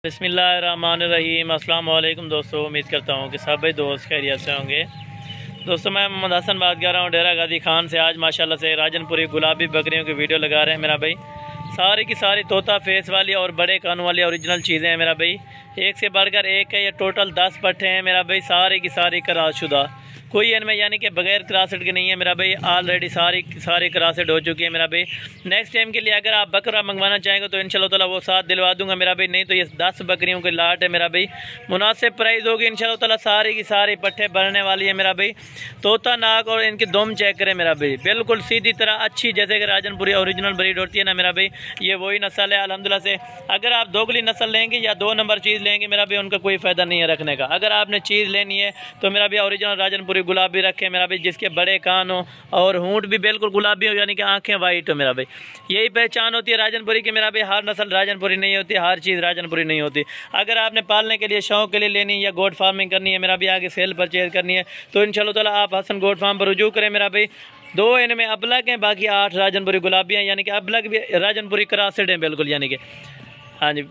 बिस्मिल्लाहिर्रहमानिर्रहीम। अस्सलाम वालेकुम दोस्तों, उम्मीद करता हूँ कि सब भाई दोस्त खैरियत से होंगे। दोस्तों मैं मोहम्मद हसन बात कर रहा हूँ डेरा गाजी खान से। आज माशाल्लाह से राजनपुरी गुलाबी बकरियों की वीडियो लगा रहे हैं मेरा भाई। सारी की सारी तोता फेस वाली और बड़े कानों वाली ओरिजिनल चीज़ें हैं मेरा भाई। एक से बढ़कर एक है, ये टोटल 10 पट्टे हैं मेरा भाई। सारी की सारी क्रॉसशुदा, कोई इनमें यानी कि बगैर क्रॉसेड के नहीं है मेरा भाई। ऑलरेडी सारी क्रॉसेड हो चुकी है मेरा भाई। नेक्स्ट टाइम के लिए अगर आप बकरा मंगवाना चाहेंगे तो इंशाल्लाह ताला वो साथ दिलवा दूंगा मेरा भाई। नहीं तो ये 10 बकरियों के लाट है मेरा भाई। मुनासिब प्राइस होगी इंशाल्लाह ताला। सारी की सारी पट्टे भरने वाली है मेरा भाई। तोता नाक और इनकी दुम चेक करें मेरा भाई, बिल्कुल सीधी तरह अच्छी, जैसे कि राजनपुरी ओरिजिनल ब्रीड होती है ना मेरा भाई। ये वही नस्ल है अल्हम्दुलिल्लाह से। अगर आप दोगली नस्ल लेंगे या 2 नंबर चीज़ लेंगे मेरा भाई, उनका कोई फ़ायदा नहीं है रखने का। अगर आपने चीज़ लेनी है तो मेरा भाई ओरिजिनल राजनपुरी गुलाबी रखे मेरा भाई, जिसके बड़े कान हो और होंठ भी बिल्कुल गुलाबी हो, यानी कि आंखें वाइट हो मेरा भाई। यही पहचान होती है राजनपुरी की मेरा भाई। हर नस्ल राजनपुरी नहीं होती, हर चीज़ राजनपुरी नहीं होती। अगर आपने पालने के लिए शौक के लिए लेनी है या गोट फार्मिंग करनी है मेरा भाई, आगे सेल परचेज करनी है तो इंशाल्लाह ताला आप हसन गोट फार्म पर रुजू करें मेरा भाई। 2 इनमें अबलग हैं, बाकी 8 राजनपुरी गुलाबी हैं, यानी कि अबलग भी राजनपुरी क्रॉसेड हैं बिल्कुल, यानी कि हाँ जी।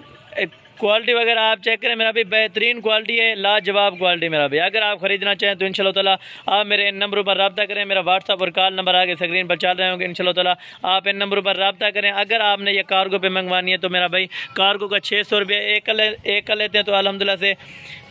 क्वालिटी वगैरह आप चेक करें मेरा भाई, बेहतरीन क्वालिटी है, लाजवाब क्वालिटी मेरा भाई। अगर आप ख़रीदना चाहें तो इंशाल्लाह ताला आप मेरे इन नंबरों पर रब्ता करें। मेरा व्हाट्सअप और कॉल नंबर आगे स्क्रीन पर चल रहे होंगे। इंशाल्लाह ताला आप इन नंबरों पर रब्ता करें। अगर आपने ये कार्गो पे मंगवानी है तो मेरा भाई कार्गो का 600 रुपये एक का लेते हैं। तो अल्हम्दुलिल्लाह से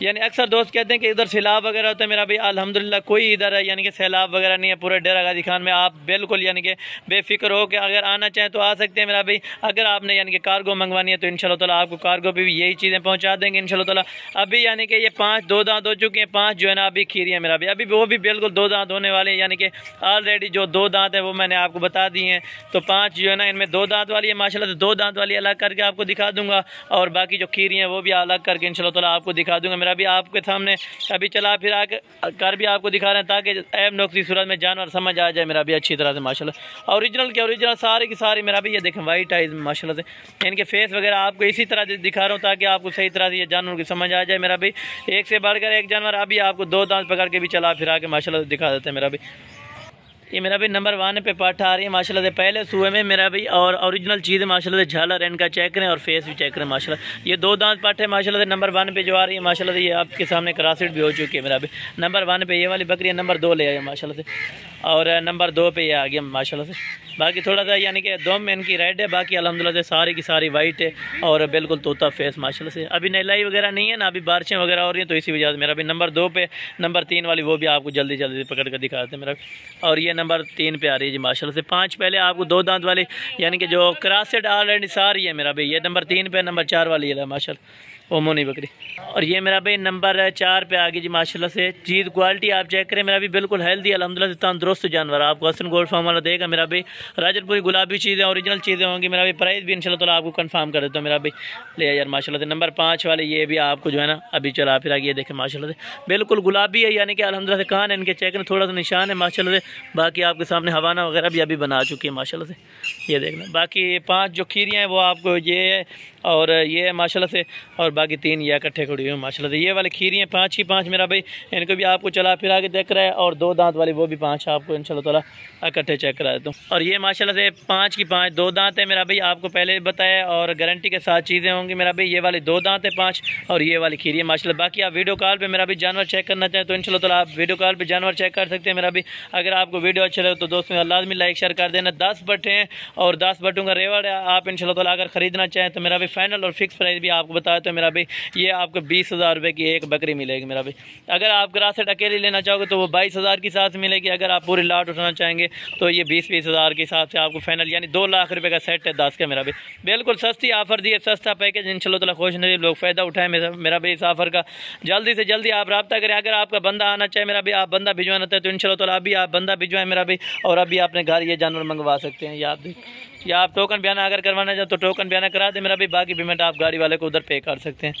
यानी अक्सर दोस्त कहते हैं कि इधर सैलाब वगैरह होता है मेरा भाई। अल्हम्दुलिल्लाह कोई इधर है यानी कि सैलाब वगैरह नहीं है पूरे डेरा गाजी खान में। आप बिल्कुल यानी कि बेफिक्र हो कि अगर आना चाहें तो आ सकते हैं मेरा भाई। अगर आपने यानी कि कार्गो मंगवानी है तो इंशाल्लाह ताला आपको कार्गो पे भी यही चीज़ें पहुँचा देंगे इंशाल्लाह ताला। अभी यानी कि ये 5 2 दांत हो चुके हैं, 5 जो है ना अभी खीरी है मेरा भाई। अभी वो भी बिल्कुल 2 दांत होने वाले हैं, यानी कि ऑलरेडी जो 2 दांत है वो मैंने आपको बता दिए हैं। तो 5 जो है ना इनमें 2 दांत वाली है माशाल्लाह से। 2 दांत वाली अलग करके आपको दिखा दूंगा और बाकी जो खीरी हैं वो भी अलग करके इंशाल्लाह ताला आपको दिखा दूंगा मेरा भी। आपके सामने अभी चला फिर कर भी आपको दिखा रहे हैं ताकि ऐब नुक्स सूरत में जानवर समझ आ जाए मेरा भी अच्छी तरह से माशाल्लाह। ओरिजिनल के ओरिजिनल सारे की सारी मेरा भी। ये देखें वाइट आइज माशाल्लाह से। इनके फेस वगैरह आपको इसी तरह दिखा रहा हूँ ताकि आपको सही तरह से ये जानवर की समझ आ जाए मेरा भी। एक से बढ़कर एक जानवर अभी आपको 2 दांत पकड़ के भी चला फिरा के माशाल्लाह दिखा देते हैं मेरा भी। ये मेरा भी नंबर 1 पे पाठा आ रही है माशाल्लाह से पहले सुबह में मेरा भी। और ओरिजिनल चीज़ है माशाल्लाह से। झालर इनका चेक करें और फेस भी चेक करें माशाल्लाह। ये 2 दांत पाठे माशाल्लाह से नंबर 1 पे जो आ रही है माशाल्लाह से। ये आपके सामने क्रॉसेड भी हो चुकी है मेरा भी। नंबर 1 पे ये वाली बकरी है, नंबर 2 ले आई माशाल्लाह से। और नंबर 2 पे ये आ गया माशाल्लाह से। बाकी थोड़ा सा यानी कि दम में इनकी रेड है, बाकी अल्हम्दुलिल्लाह से सारी की सारी वाइट है और बिल्कुल तोता फेस माशाल्लाह से। अभी नहलाई वगैरह नहीं है ना, अभी बारिशें वगैरह हो रही हैं तो इसी वजह से मेरा भी नंबर 2 पे। नंबर 3 वाली वो भी आपको जल्दी जल्दी पकड़ कर दिखा देते हैं मेरा। और ये नंबर 3 पे आ रही है जी माशाल्लाह से। 5 पहले आपको 2 दांत वाली यानी कि जो क्रॉसेड ऑलरेडी सारी है मेरा भाई। ये नंबर 3 पे, नंबर 4 वाली है माशाल्लाह वो मोनी बकरी। और ये मेरा भाई नंबर 4 पे आ गई जी माशाल्लाह से। चीज़ क्वालिटी आप चेक करें मेरा भी, बिल्कुल हेल्दी अल्हम्दुलिल्लाह से तंदुरुस्त जानवर आपको हसन गोल्ड फार्म वाला देगा मेरा भाई। राजनपुरी गुलाबी चीज़ें ओरिजिनल चीज़ें होंगी मेरा भाई। प्राइस भी इंशाल्लाह ताला आपको कंफर्म कर देता हूँ मेरा भाई। ले यार माशाल्लाह से। नंबर 5 वाले ये भी आपको जो है ना अभी चला फिर आगे। ये देखें माशाल्लाह से बिल्कुल गुलाबी है, यानी कि अल्हम्दुलिल्लाह से। कान इनके चेक करें, थोड़ा सा निशान है माशाल्लाह से। बाकी आपके सामने हवाना वगैरह भी अभी बना चुकी है माशाल्लाह से। ये देखना बाकी 5 जो खीरियाँ हैं वो आपको ये है और ये माशाल्लाह से। और बाकी 3 ये इकट्ठे खड़ी हुई माशाल्लाह से। ये वाली खीरी हैं 5 की 5 मेरा भाई। इनको भी आपको चला फिरा के देख रहा है। और 2 दांत वाली वो भी 5 आपको इंशाल्लाह ताला इकट्ठे चेक करा देता हूँ। और ये माशाल्लाह से 5 की 5 2 दांत है मेरा भाई, आपको पहले बताया। और गारंटी के साथ चीज़ें होंगी मेरा भाई। ये वाली 2 दांत है 5 और ये वाली खीरी है माशाल्लाह। बाकी आप वीडियो कॉल पर मेरा भी जानवर चेक करना चाहें तो इंशाल्लाह ताला आप वीडियो कॉल पर जानवर चेक कर सकते हैं मेरा भी। अगर आपको वीडियो अच्छा लगे तो दोस्तों लाजमी लाइक शेयर कर देना। 10 बट्टे हैं और 10 बट्टों का रेवड़ है। आप इंशाल्लाह ताला अगर ख़रीदना चाहें तो मेरा भी फाइनल और फिक्स प्राइस भी आपको बताया तो मेरा भाई ये आपको 20,000 रुपये की एक बकरी मिलेगी मेरा भाई। अगर आप क्रॉसेड अकेली लेना चाहोगे तो वो 22,000 के साथ मिलेगी। अगर आप पूरी लाट उठाना चाहेंगे तो ये 20-20 हज़ार के हिसाब से आपको फाइनल यानी 2 लाख रुपये का सेट है 10 का मेरा भाई। बिल्कुल सस्ती ऑफर दी है, सस्ता पैकेज इंशाल्लाह ताला खुश नसीब लोग फ़ायदा उठाएं मेरा भाई इस ऑफर का। जल्दी से जल्दी आप रब्ता करें। अगर आपका बंदा आना चाहे मेरा भाई, आप बंदा भिजवाना चाहे तो इंशाल्लाह ताला अभी आप बंदा भिजवाएं मेरा भाई। और अभी अपने घर ये जानवर मंगवा सकते हैं या आप टोकन बयाना अगर करवाना चाहें तो टोकन बयाना करा दें मेरा भाई। बाकी पेमेंट आप गाड़ी वाले को उधर पे कर सकते हैं।